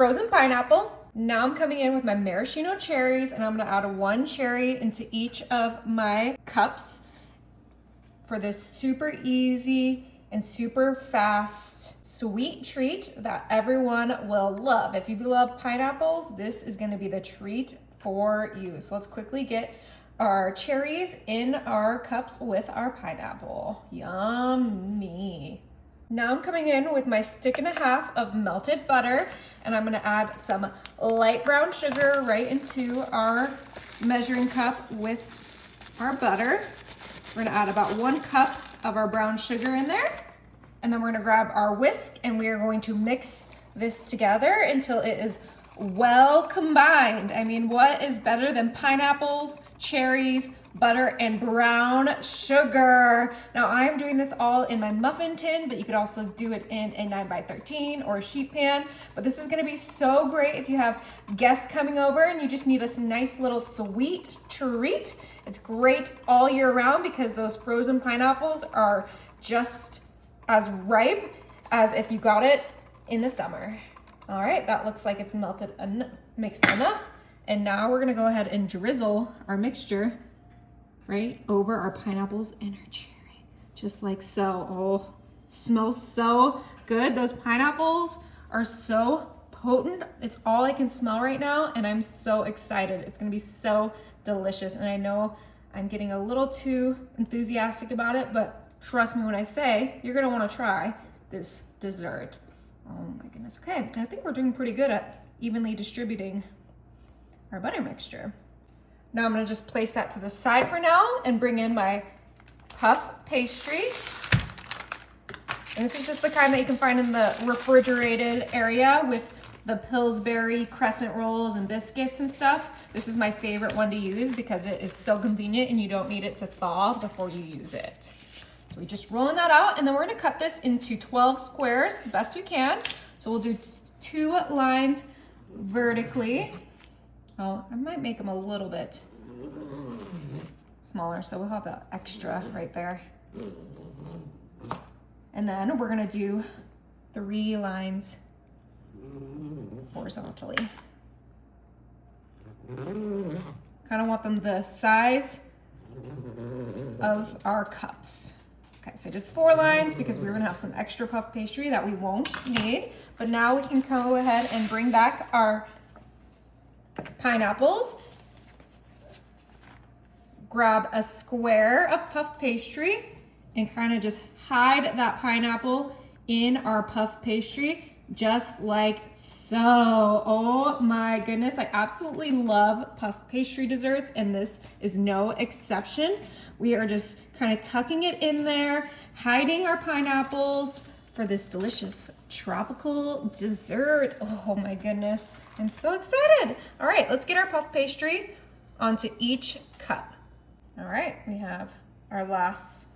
frozen pineapple. Now I'm coming in with my maraschino cherries, and I'm gonna add 1 cherry into each of my cups for this super easy and super fast sweet treat that everyone will love. If you love pineapples, this is gonna be the treat for you. So let's quickly get our cherries in our cups with our pineapple. Yummy. Now I'm coming in with my 1.5 sticks of melted butter, and I'm gonna add some light brown sugar right into our measuring cup with our butter. We're gonna add about 1 cup of our brown sugar in there, and then we're gonna grab our whisk and we are going to mix this together until it is well combined. I mean, what is better than pineapples, cherries, butter, and brown sugar? Now I'm doing this all in my muffin tin, but you could also do it in a 9x13 or a sheet pan. But this is gonna be so great if you have guests coming over and you just need a nice little sweet treat. It's great all year round because those frozen pineapples are just as ripe as if you got it in the summer. All right, that looks like it's mixed enough. And now we're gonna go ahead and drizzle our mixture right over our pineapples and our cherry, just like so. Oh, it smells so good. Those pineapples are so potent. It's all I can smell right now, and I'm so excited. It's gonna be so delicious. And I know I'm getting a little too enthusiastic about it, but trust me when I say you're gonna wanna try this dessert. Oh my goodness. Okay, I think we're doing pretty good at evenly distributing our butter mixture. Now I'm gonna just place that to the side for now and bring in my puff pastry. And this is just the kind that you can find in the refrigerated area with the Pillsbury crescent rolls and biscuits and stuff. This is my favorite one to use because it is so convenient and you don't need it to thaw before you use it. So we're just rolling that out, and then we're gonna cut this into 12 squares the best we can. So we'll do 2 lines vertically. Oh, I might make them a little bit smaller, so we'll have that extra right there. And then we're gonna do 3 lines horizontally. Kind of want them the size of our cups. Okay, so I did 4 lines because we were gonna have some extra puff pastry that we won't need. But now we can go ahead and bring back our pineapples. Grab a square of puff pastry and kind of just hide that pineapple in our puff pastry, just like so. Oh my goodness, I absolutely love puff pastry desserts, and this is no exception. We are just kind of tucking it in there, hiding our pineapples for this delicious tropical dessert. Oh my goodness, I'm so excited. All right, let's get our puff pastry onto each cup. All right, we have our last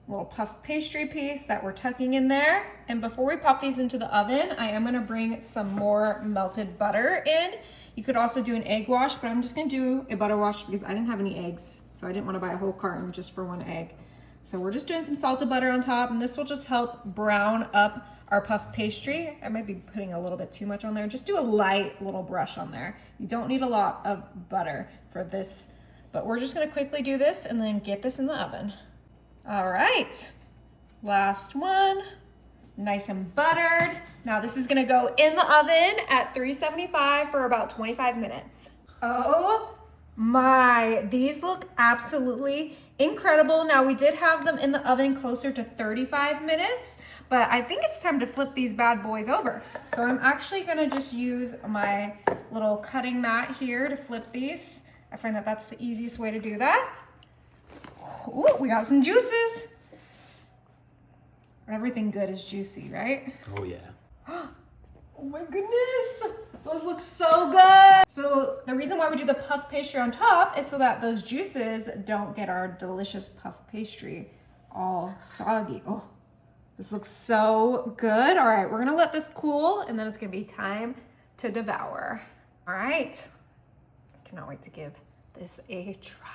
little puff pastry piece that we're tucking in there. And before we pop these into the oven, I am gonna bring some more melted butter in. You could also do an egg wash, but I'm just gonna do a butter wash because I didn't have any eggs. So I didn't wanna buy a whole carton just for 1 egg. So we're just doing some salted butter on top, and this will just help brown up our puff pastry. I might be putting a little bit too much on there. Just do a light little brush on there. You don't need a lot of butter for this, but we're just gonna quickly do this and then get this in the oven. All right, last one, nice and buttered. Now this is gonna go in the oven at 375 for about 25 minutes. Oh my, these look absolutely incredible. Now we did have them in the oven closer to 35 minutes, but I think it's time to flip these bad boys over. So I'm actually gonna just use my little cutting mat here to flip these. I find that that's the easiest way to do that. Ooh, we got some juices. Everything good is juicy, right? Oh yeah. Oh my goodness, those look so good. So the reason why we do the puff pastry on top is so that those juices don't get our delicious puff pastry all soggy. Oh, this looks so good. All right, we're gonna let this cool, and then it's gonna be time to devour. All right, I cannot wait to give this a try.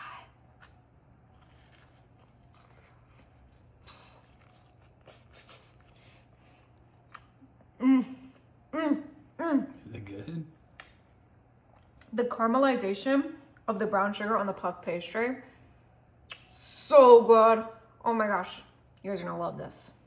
The caramelization of the brown sugar on the puff pastry, so good. Oh my gosh, you guys are gonna love this.